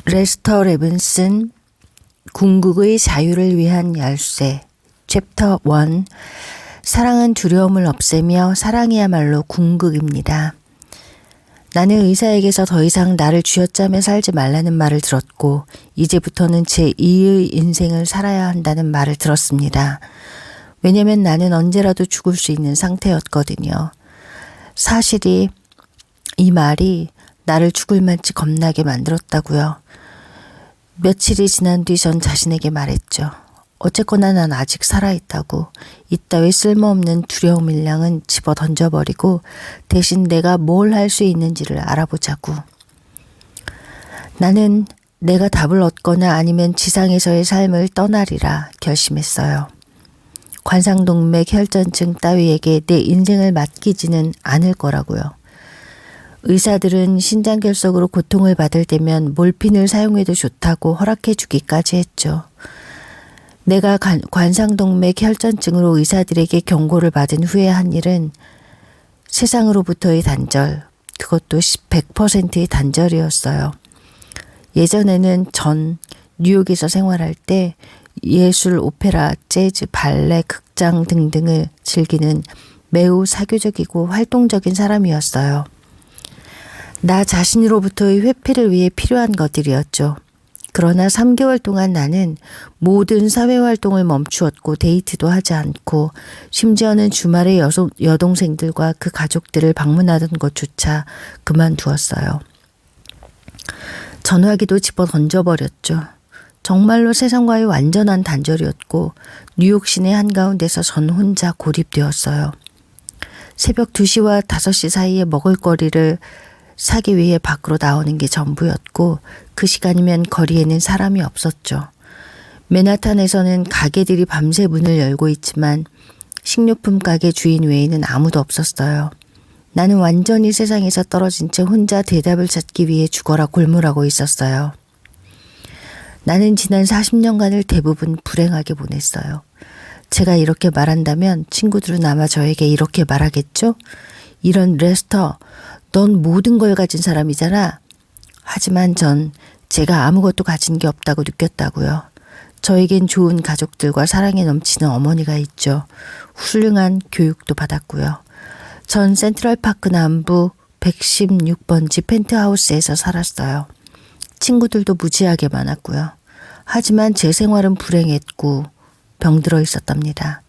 레스터 레빈슨 궁극의 자유를 위한 열쇠 챕터 1 사랑은 두려움을 없애며 사랑이야말로 궁극입니다. 나는 의사에게서 더 이상 나를 쥐어짜며 살지 말라는 말을 들었고 이제부터는 제2의 인생을 살아야 한다는 말을 들었습니다. 왜냐면 나는 언제라도 죽을 수 있는 상태였거든요. 사실이 이 말이 나를 죽을 만치 겁나게 만들었다고요. 며칠이 지난 뒤 전 자신에게 말했죠. 어쨌거나 난 아직 살아있다고. 이따위 쓸모없는 두려움 일량은 집어 던져버리고 대신 내가 뭘 할 수 있는지를 알아보자고. 나는 내가 답을 얻거나 아니면 지상에서의 삶을 떠나리라 결심했어요. 관상동맥 혈전증 따위에게 내 인생을 맡기지는 않을 거라고요. 의사들은 신장결석으로 고통을 받을 때면 몰핀을 사용해도 좋다고 허락해 주기까지 했죠. 내가 관상동맥 혈전증으로 의사들에게 경고를 받은 후에 한 일은 세상으로부터의 단절, 그것도 100%의 단절이었어요. 예전에는 전 뉴욕에서 생활할 때 예술, 오페라, 재즈, 발레, 극장 등등을 즐기는 매우 사교적이고 활동적인 사람이었어요. 나 자신으로부터의 회피를 위해 필요한 것들이었죠. 그러나 3개월 동안 나는 모든 사회활동을 멈추었고 데이트도 하지 않고 심지어는 주말에 여동생들과 그 가족들을 방문하던 것조차 그만두었어요. 전화기도 집어 던져버렸죠. 정말로 세상과의 완전한 단절이었고 뉴욕 시내 한가운데서 전 혼자 고립되었어요. 새벽 2시와 5시 사이에 먹을거리를 사기 위해 밖으로 나오는 게 전부였고 그 시간이면 거리에는 사람이 없었죠. 맨하탄에서는 가게들이 밤새 문을 열고 있지만 식료품 가게 주인 외에는 아무도 없었어요. 나는 완전히 세상에서 떨어진 채 혼자 대답을 찾기 위해 죽어라 골몰하고 있었어요. 나는 지난 40년간을 대부분 불행하게 보냈어요. 제가 이렇게 말한다면 친구들은 아마 저에게 이렇게 말하겠죠? 이런 레스터, 넌 모든 걸 가진 사람이잖아. 하지만 전 제가 아무것도 가진 게 없다고 느꼈다고요. 저에겐 좋은 가족들과 사랑에 넘치는 어머니가 있죠. 훌륭한 교육도 받았고요. 전 센트럴파크 남부 116번지 펜트하우스에서 살았어요. 친구들도 무지하게 많았고요. 하지만 제 생활은 불행했고 병들어 있었답니다.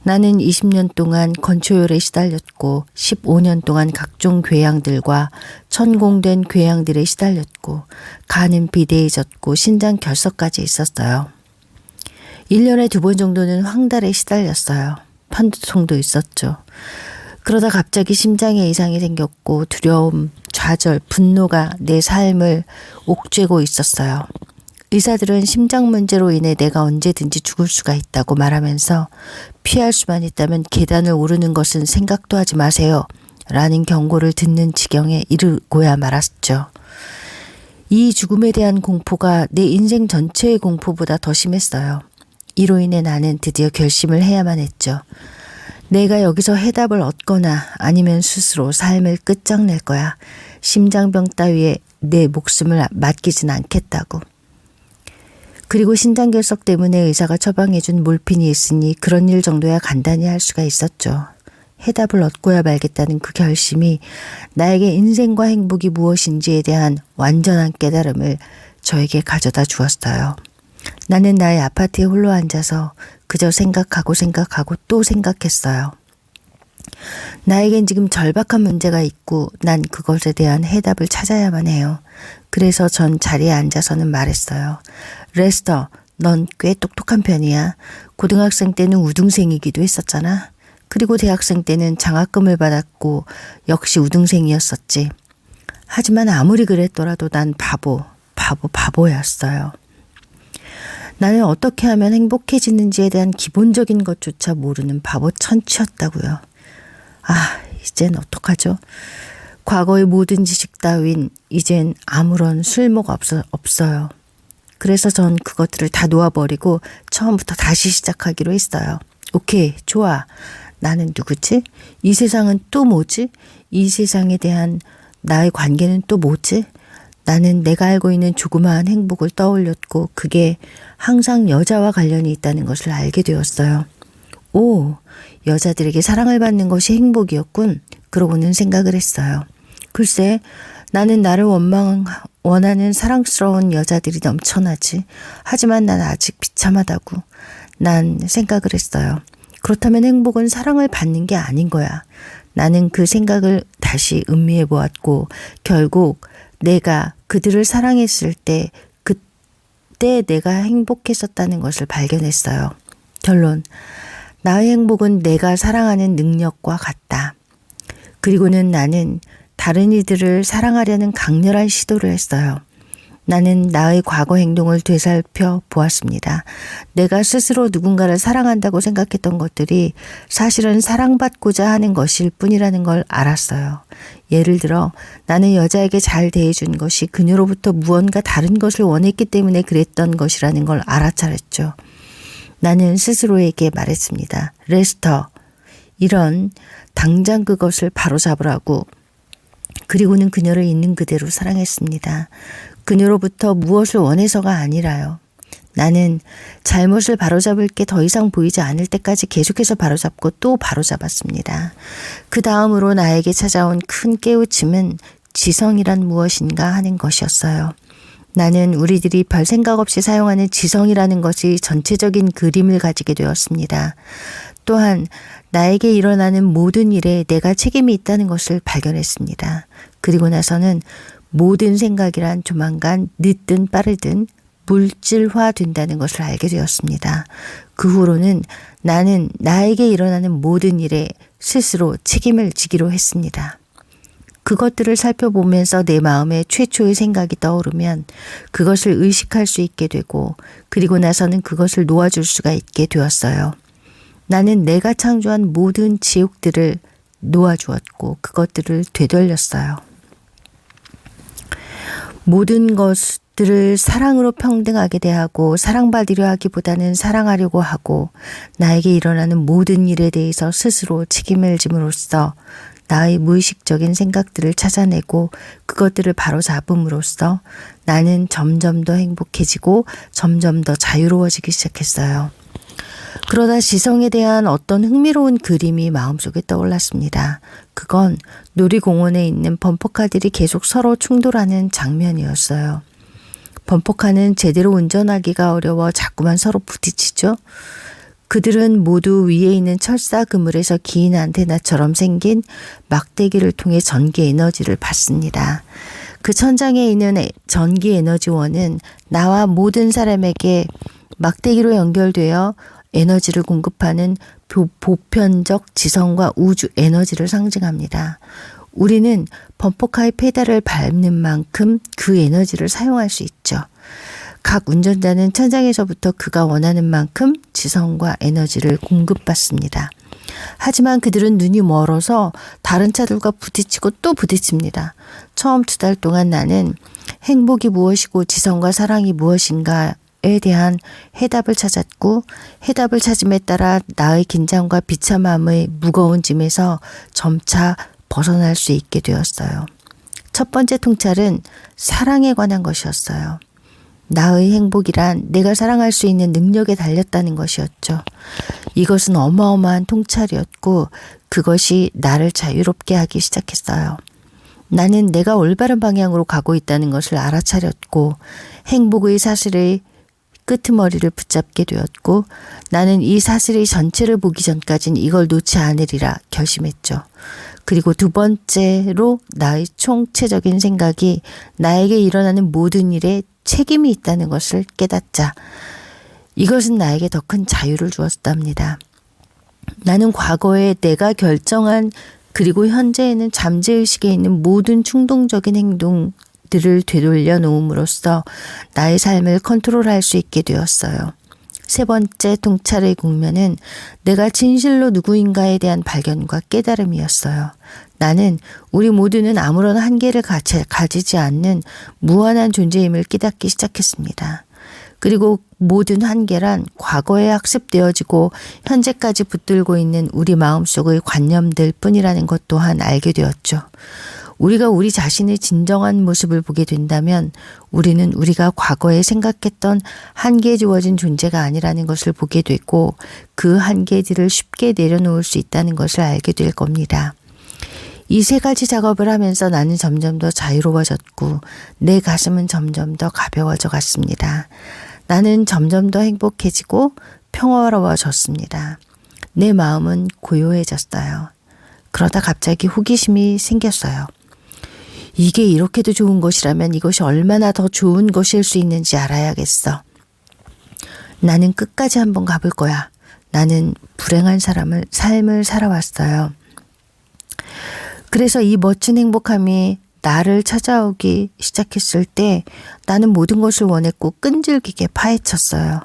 나는 20년 동안 건초열에 시달렸고 15년 동안 각종 궤양들과 천공된 궤양들에 시달렸고 간은 비대해졌고 신장 결석까지 있었어요. 1년에 2번 정도는 황달에 시달렸어요. 편두통도 있었죠. 그러다 갑자기 심장에 이상이 생겼고 두려움, 좌절, 분노가 내 삶을 옥죄고 있었어요. 의사들은 심장 문제로 인해 내가 언제든지 죽을 수가 있다고 말하면서 피할 수만 있다면 계단을 오르는 것은 생각도 하지 마세요. 라는 경고를 듣는 지경에 이르고야 말았죠. 이 죽음에 대한 공포가 내 인생 전체의 공포보다 더 심했어요. 이로 인해 나는 드디어 결심을 해야만 했죠. 내가 여기서 해답을 얻거나 아니면 스스로 삶을 끝장낼 거야. 심장병 따위에 내 목숨을 맡기진 않겠다고. 그리고 신장결석 때문에 의사가 처방해준 몰핀이 있으니 그런 일 정도야 간단히 할 수가 있었죠. 해답을 얻고야 말겠다는 그 결심이 나에게 인생과 행복이 무엇인지에 대한 완전한 깨달음을 저에게 가져다 주었어요. 나는 나의 아파트에 홀로 앉아서 그저 생각하고 또 생각했어요. 나에겐 지금 절박한 문제가 있고 난 그것에 대한 해답을 찾아야만 해요. 그래서 전 자리에 앉아서는 말했어요. 레스터, 넌 꽤 똑똑한 편이야. 고등학생 때는 우등생이기도 했었잖아. 그리고 대학생 때는 장학금을 받았고 역시 우등생이었었지. 하지만 아무리 그랬더라도 난 바보였어요. 나는 어떻게 하면 행복해지는지에 대한 기본적인 것조차 모르는 바보 천치였다고요. 이젠 어떡하죠? 과거의 모든 지식 따윈 이젠 아무런 쓸모가 없어요. 그래서 전 그것들을 다 놓아버리고 처음부터 다시 시작하기로 했어요. 오케이, 좋아. 나는 누구지? 이 세상은 또 뭐지? 이 세상에 대한 나의 관계는 또 뭐지? 나는 내가 알고 있는 조그마한 행복을 떠올렸고 그게 항상 여자와 관련이 있다는 것을 알게 되었어요. 오, 여자들에게 사랑을 받는 것이 행복이었군. 그러고는 생각을 했어요. 글쎄, 나는 나를 원하는 사랑스러운 여자들이 넘쳐나지. 하지만 난 아직 비참하다고. 난 생각을 했어요. 그렇다면 행복은 사랑을 받는 게 아닌 거야. 나는 그 생각을 다시 음미해 보았고 결국 내가 그들을 사랑했을 때 그때 내가 행복했었다는 것을 발견했어요. 결론. 나의 행복은 내가 사랑하는 능력과 같다. 그리고는 나는 다른 이들을 사랑하려는 강렬한 시도를 했어요. 나는 나의 과거 행동을 되살펴 보았습니다. 내가 스스로 누군가를 사랑한다고 생각했던 것들이 사실은 사랑받고자 하는 것일 뿐이라는 걸 알았어요. 예를 들어 나는 여자에게 잘 대해준 것이 그녀로부터 무언가 다른 것을 원했기 때문에 그랬던 것이라는 걸 알아차렸죠. 나는 스스로에게 말했습니다. 레스터, 당장 그것을 바로잡으라고. 그리고는 그녀를 있는 그대로 사랑했습니다. 그녀로부터 무엇을 원해서가 아니라요. 나는 잘못을 바로잡을 게 더 이상 보이지 않을 때까지 계속해서 바로잡고 또 바로잡았습니다. 그 다음으로 나에게 찾아온 큰 깨우침은 지성이란 무엇인가 하는 것이었어요. 나는 우리들이 별 생각 없이 사용하는 지성이라는 것이 전체적인 그림을 가지게 되었습니다. 또한 나에게 일어나는 모든 일에 내가 책임이 있다는 것을 발견했습니다. 그리고 나서는 모든 생각이란 조만간 늦든 빠르든 물질화 된다는 것을 알게 되었습니다. 그 후로는 나는 나에게 일어나는 모든 일에 스스로 책임을 지기로 했습니다. 그것들을 살펴보면서 내 마음에 최초의 생각이 떠오르면 그것을 의식할 수 있게 되고 그리고 나서는 그것을 놓아줄 수가 있게 되었어요. 나는 내가 창조한 모든 지옥들을 놓아주었고 그것들을 되돌렸어요. 모든 것들을 사랑으로 평등하게 대하고 사랑받으려 하기보다는 사랑하려고 하고 나에게 일어나는 모든 일에 대해서 스스로 책임을 짐으로써 나의 무의식적인 생각들을 찾아내고 그것들을 바로잡음으로써 나는 점점 더 행복해지고 점점 더 자유로워지기 시작했어요. 그러다 지성에 대한 어떤 흥미로운 그림이 마음속에 떠올랐습니다. 그건 놀이공원에 있는 범퍼카들이 계속 서로 충돌하는 장면이었어요. 범퍼카는 제대로 운전하기가 어려워 자꾸만 서로 부딪히죠. 그들은 모두 위에 있는 철사 그물에서 긴 안테나처럼 생긴 막대기를 통해 전기 에너지를 받습니다. 그 천장에 있는 전기 에너지원은 나와 모든 사람에게 막대기로 연결되어 에너지를 공급하는 보편적 지성과 우주 에너지를 상징합니다. 우리는 범퍼카의 페달을 밟는 만큼 그 에너지를 사용할 수 있죠. 각 운전자는 천장에서부터 그가 원하는 만큼 지성과 에너지를 공급받습니다. 하지만 그들은 눈이 멀어서 다른 차들과 부딪히고 또 부딪힙니다. 처음 2달 동안 나는 행복이 무엇이고 지성과 사랑이 무엇인가 에 대한 해답을 찾았고 해답을 찾음에 따라 나의 긴장과 비참함의 무거운 짐에서 점차 벗어날 수 있게 되었어요. 첫 번째 통찰은 사랑에 관한 것이었어요. 나의 행복이란 내가 사랑할 수 있는 능력에 달렸다는 것이었죠. 이것은 어마어마한 통찰이었고 그것이 나를 자유롭게 하기 시작했어요. 나는 내가 올바른 방향으로 가고 있다는 것을 알아차렸고 행복의 사슬의 끄트머리를 붙잡게 되었고 나는 이 사슬의 전체를 보기 전까진 이걸 놓지 않으리라 결심했죠. 그리고 두 번째로 나의 총체적인 생각이 나에게 일어나는 모든 일에 책임이 있다는 것을 깨닫자 이것은 나에게 더 큰 자유를 주었답니다. 나는 과거에 내가 결정한 그리고 현재에는 잠재의식에 있는 모든 충동적인 행동들을 되돌려 놓음으로써 나의 삶을 컨트롤할 수 있게 되었어요. 세 번째 통찰의 국면은 내가 진실로 누구인가에 대한 발견과 깨달음이었어요. 나는 우리 모두는 아무런 한계를 가지지 않는 무한한 존재임을 깨닫기 시작했습니다. 그리고 모든 한계란 과거에 학습되어지고 현재까지 붙들고 있는 우리 마음속의 관념들 뿐이라는 것 또한 알게 되었죠. 우리가 우리 자신의 진정한 모습을 보게 된다면 우리는 우리가 과거에 생각했던 한계에 주어진 존재가 아니라는 것을 보게 되고 그 한계들을 쉽게 내려놓을 수 있다는 것을 알게 될 겁니다. 이 세 가지 작업을 하면서 나는 점점 더 자유로워졌고 내 가슴은 점점 더 가벼워져 갔습니다. 나는 점점 더 행복해지고 평화로워졌습니다. 내 마음은 고요해졌어요. 그러다 갑자기 호기심이 생겼어요. 이게 이렇게도 좋은 것이라면 이것이 얼마나 더 좋은 것일 수 있는지 알아야겠어. 나는 끝까지 한번 가볼 거야. 나는 불행한 삶을 살아왔어요. 그래서 이 멋진 행복함이 나를 찾아오기 시작했을 때 나는 모든 것을 원했고 끈질기게 파헤쳤어요.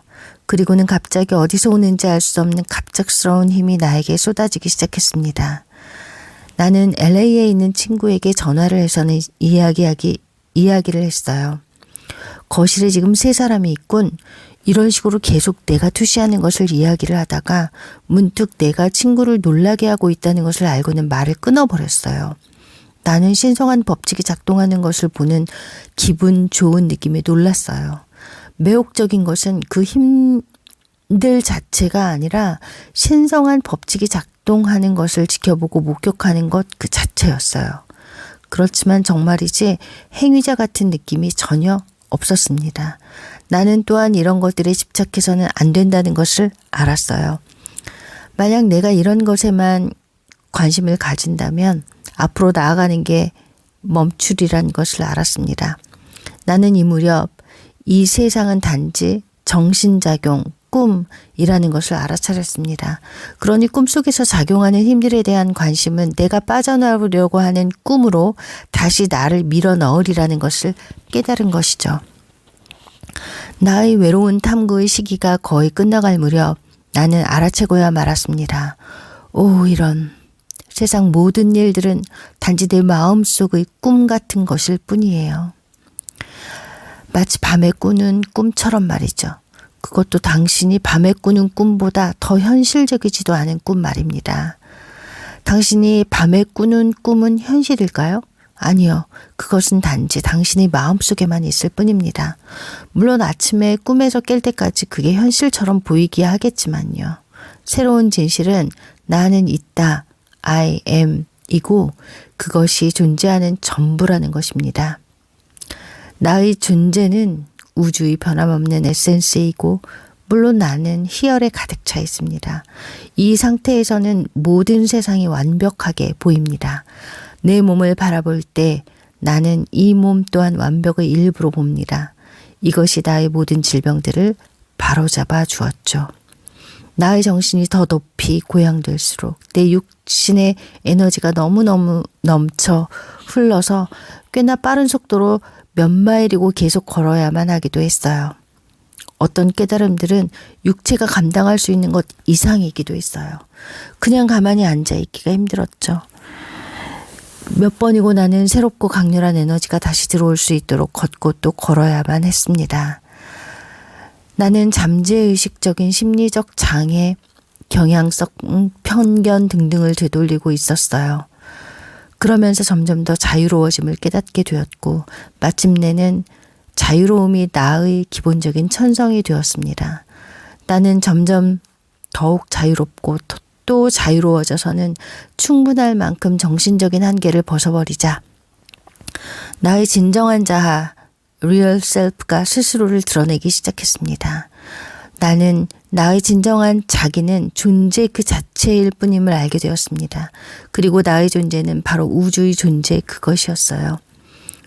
그리고는 갑자기 어디서 오는지 알 수 없는 갑작스러운 힘이 나에게 쏟아지기 시작했습니다. 나는 LA에 있는 친구에게 전화를 해서는 이야기를 했어요. 거실에 지금 3사람이 있군. 이런 식으로 계속 내가 투시하는 것을 이야기를 하다가 문득 내가 친구를 놀라게 하고 있다는 것을 알고는 말을 끊어버렸어요. 나는 신성한 법칙이 작동하는 것을 보는 기분 좋은 느낌에 놀랐어요. 매혹적인 것은 그 힘들 자체가 아니라 신성한 법칙이 작동하는 것을 지켜보고 목격하는 것 그 자체였어요. 그렇지만 정말이지 행위자 같은 느낌이 전혀 없었습니다. 나는 또한 이런 것들에 집착해서는 안 된다는 것을 알았어요. 만약 내가 이런 것에만 관심을 가진다면 앞으로 나아가는 게 멈추리란 것을 알았습니다. 나는 이 무렵 이 세상은 단지 정신작용, 꿈이라는 것을 알아차렸습니다. 그러니 꿈속에서 작용하는 힘들에 대한 관심은 내가 빠져나오려고 하는 꿈으로 다시 나를 밀어 넣으리라는 것을 깨달은 것이죠. 나의 외로운 탐구의 시기가 거의 끝나갈 무렵 나는 알아채고야 말았습니다. 오, 이런. 세상 모든 일들은 단지 내 마음속의 꿈 같은 것일 뿐이에요. 마치 밤에 꾸는 꿈처럼 말이죠. 그것도 당신이 밤에 꾸는 꿈보다 더 현실적이지도 않은 꿈 말입니다. 당신이 밤에 꾸는 꿈은 현실일까요? 아니요. 그것은 단지 당신의 마음속에만 있을 뿐입니다. 물론 아침에 꿈에서 깰 때까지 그게 현실처럼 보이기야 하겠지만요. 새로운 진실은 나는 있다, I am 이고 그것이 존재하는 전부라는 것입니다. 나의 존재는 우주의 변함없는 에센스이고 물론 나는 희열에 가득 차 있습니다. 이 상태에서는 모든 세상이 완벽하게 보입니다. 내 몸을 바라볼 때 나는 이 몸 또한 완벽의 일부로 봅니다. 이것이 나의 모든 질병들을 바로잡아 주었죠. 나의 정신이 더 높이 고양될수록 내 육신의 에너지가 너무너무 넘쳐 흘러서 꽤나 빠른 속도로 몇 마일이고 계속 걸어야만 하기도 했어요. 어떤 깨달음들은 육체가 감당할 수 있는 것 이상이기도 했어요. 그냥 가만히 앉아있기가 힘들었죠. 몇 번이고 나는 새롭고 강렬한 에너지가 다시 들어올 수 있도록 걷고 또 걸어야만 했습니다. 나는 잠재의식적인 심리적 장애, 경향성, 편견 등등을 되돌리고 있었어요. 그러면서 점점 더 자유로워짐을 깨닫게 되었고 마침내는 자유로움이 나의 기본적인 천성이 되었습니다. 나는 점점 더욱 자유롭고 또 자유로워져서는 충분할 만큼 정신적인 한계를 벗어버리자 나의 진정한 자아, real self가 스스로를 드러내기 시작했습니다. 나는 나의 진정한 자기는 존재 그 자체일 뿐임을 알게 되었습니다. 그리고 나의 존재는 바로 우주의 존재 그것이었어요.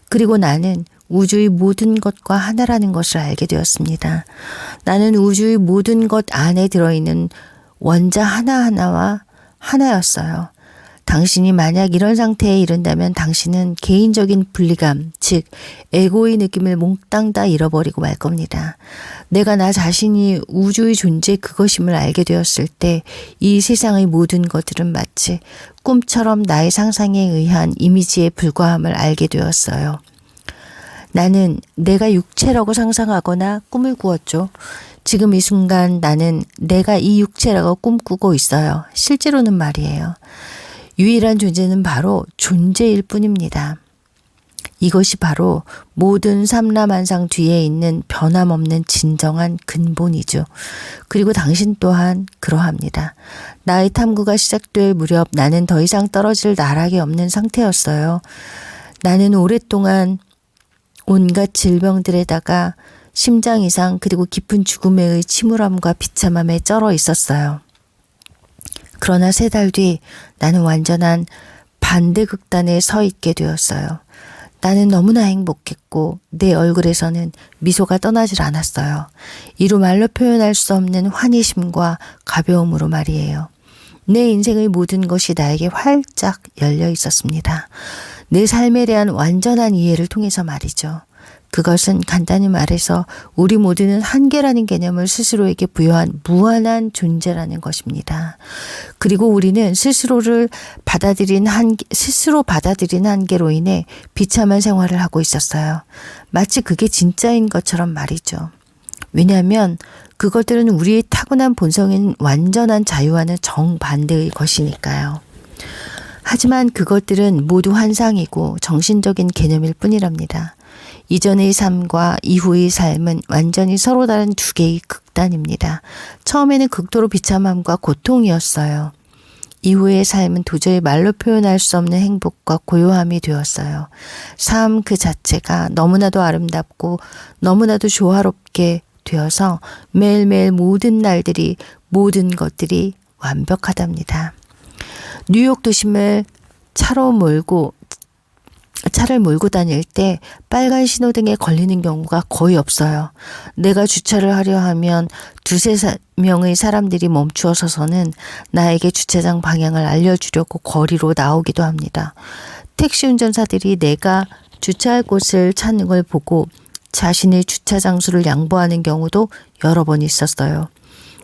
그리고 나는 우주의 모든 것과 하나라는 것을 알게 되었습니다. 나는 우주의 모든 것 안에 들어있는 원자 하나하나와 하나였어요. 당신이 만약 이런 상태에 이른다면 당신은 개인적인 분리감, 즉 에고의 느낌을 몽땅 다 잃어버리고 말 겁니다. 내가 나 자신이 우주의 존재 그것임을 알게 되었을 때 이 세상의 모든 것들은 마치 꿈처럼 나의 상상에 의한 이미지에 불과함을 알게 되었어요. 나는 내가 육체라고 상상하거나 꿈을 꾸었죠. 지금 이 순간 나는 내가 이 육체라고 꿈꾸고 있어요. 실제로는 말이에요. 유일한 존재는 바로 존재일 뿐입니다. 이것이 바로 모든 삼라만상 뒤에 있는 변함없는 진정한 근본이죠. 그리고 당신 또한 그러합니다. 나의 탐구가 시작될 무렵 나는 더 이상 떨어질 나락이 없는 상태였어요. 나는 오랫동안 온갖 질병들에다가 심장 이상 그리고 깊은 죽음의 침울함과 비참함에 쩔어 있었어요. 그러나 3달 뒤 나는 완전한 반대 극단에 서 있게 되었어요. 나는 너무나 행복했고 내 얼굴에서는 미소가 떠나질 않았어요. 이루 말로 표현할 수 없는 환희심과 가벼움으로 말이에요. 내 인생의 모든 것이 나에게 활짝 열려 있었습니다. 내 삶에 대한 완전한 이해를 통해서 말이죠. 그것은 간단히 말해서 우리 모두는 한계라는 개념을 스스로에게 부여한 무한한 존재라는 것입니다. 그리고 우리는 스스로 받아들인 한계로 인해 비참한 생활을 하고 있었어요. 마치 그게 진짜인 것처럼 말이죠. 왜냐하면 그것들은 우리의 타고난 본성인 완전한 자유와는 정반대의 것이니까요. 하지만 그것들은 모두 환상이고 정신적인 개념일 뿐이랍니다. 이전의 삶과 이후의 삶은 완전히 서로 다른 2개의 극단입니다. 처음에는 극도로 비참함과 고통이었어요. 이후의 삶은 도저히 말로 표현할 수 없는 행복과 고요함이 되었어요. 삶 그 자체가 너무나도 아름답고 너무나도 조화롭게 되어서 매일매일 모든 날들이 모든 것들이 완벽하답니다. 뉴욕 도심을 차를 몰고 다닐 때 빨간 신호등에 걸리는 경우가 거의 없어요. 내가 주차를 하려 하면 2-3명의 사람들이 멈추어 서서는 나에게 주차장 방향을 알려주려고 거리로 나오기도 합니다. 택시 운전사들이 내가 주차할 곳을 찾는 걸 보고 자신의 주차 장소를 양보하는 경우도 여러 번 있었어요.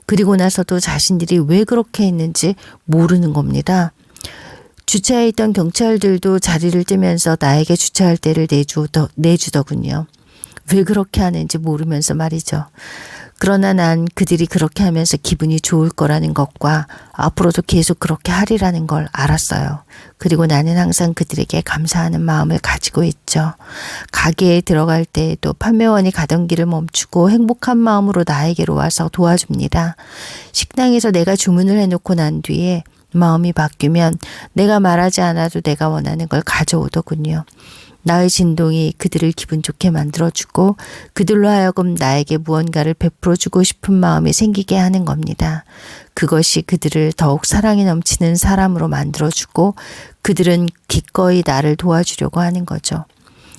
그리고 나서도 자신들이 왜 그렇게 했는지 모르는 겁니다. 주차해 있던 경찰들도 자리를 뜨면서 나에게 주차할 때를 내주더군요. 왜 그렇게 하는지 모르면서 말이죠. 그러나 난 그들이 그렇게 하면서 기분이 좋을 거라는 것과 앞으로도 계속 그렇게 하리라는 걸 알았어요. 그리고 나는 항상 그들에게 감사하는 마음을 가지고 있죠. 가게에 들어갈 때에도 판매원이 가던 길을 멈추고 행복한 마음으로 나에게로 와서 도와줍니다. 식당에서 내가 주문을 해놓고 난 뒤에 마음이 바뀌면 내가 말하지 않아도 내가 원하는 걸 가져오더군요. 나의 진동이 그들을 기분 좋게 만들어주고 그들로 하여금 나에게 무언가를 베풀어주고 싶은 마음이 생기게 하는 겁니다. 그것이 그들을 더욱 사랑이 넘치는 사람으로 만들어주고 그들은 기꺼이 나를 도와주려고 하는 거죠.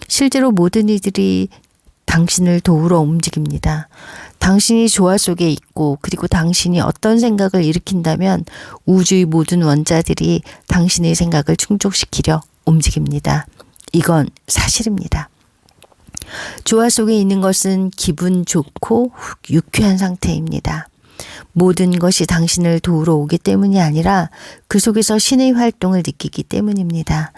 실제로 모든 이들이 당신을 도우러 움직입니다. 당신이 조화 속에 있고 그리고 당신이 어떤 생각을 일으킨다면 우주의 모든 원자들이 당신의 생각을 충족시키려 움직입니다. 이건 사실입니다. 조화 속에 있는 것은 기분 좋고 유쾌한 상태입니다. 모든 것이 당신을 도우러 오기 때문이 아니라 그 속에서 신의 활동을 느끼기 때문입니다.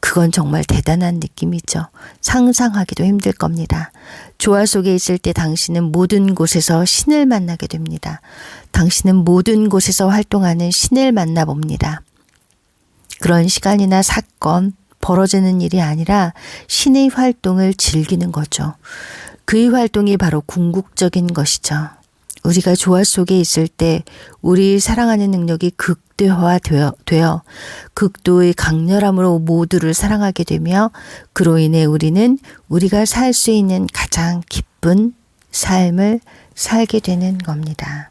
그건 정말 대단한 느낌이죠. 상상하기도 힘들 겁니다. 조화 속에 있을 때 당신은 모든 곳에서 신을 만나게 됩니다. 당신은 모든 곳에서 활동하는 신을 만나봅니다. 그런 시간이나 사건, 벌어지는 일이 아니라 신의 활동을 즐기는 거죠. 그의 활동이 바로 궁극적인 것이죠. 우리가 조화 속에 있을 때 우리 사랑하는 능력이 극대화되어 극도의 강렬함으로 모두를 사랑하게 되며 그로 인해 우리는 우리가 살 수 있는 가장 기쁜 삶을 살게 되는 겁니다.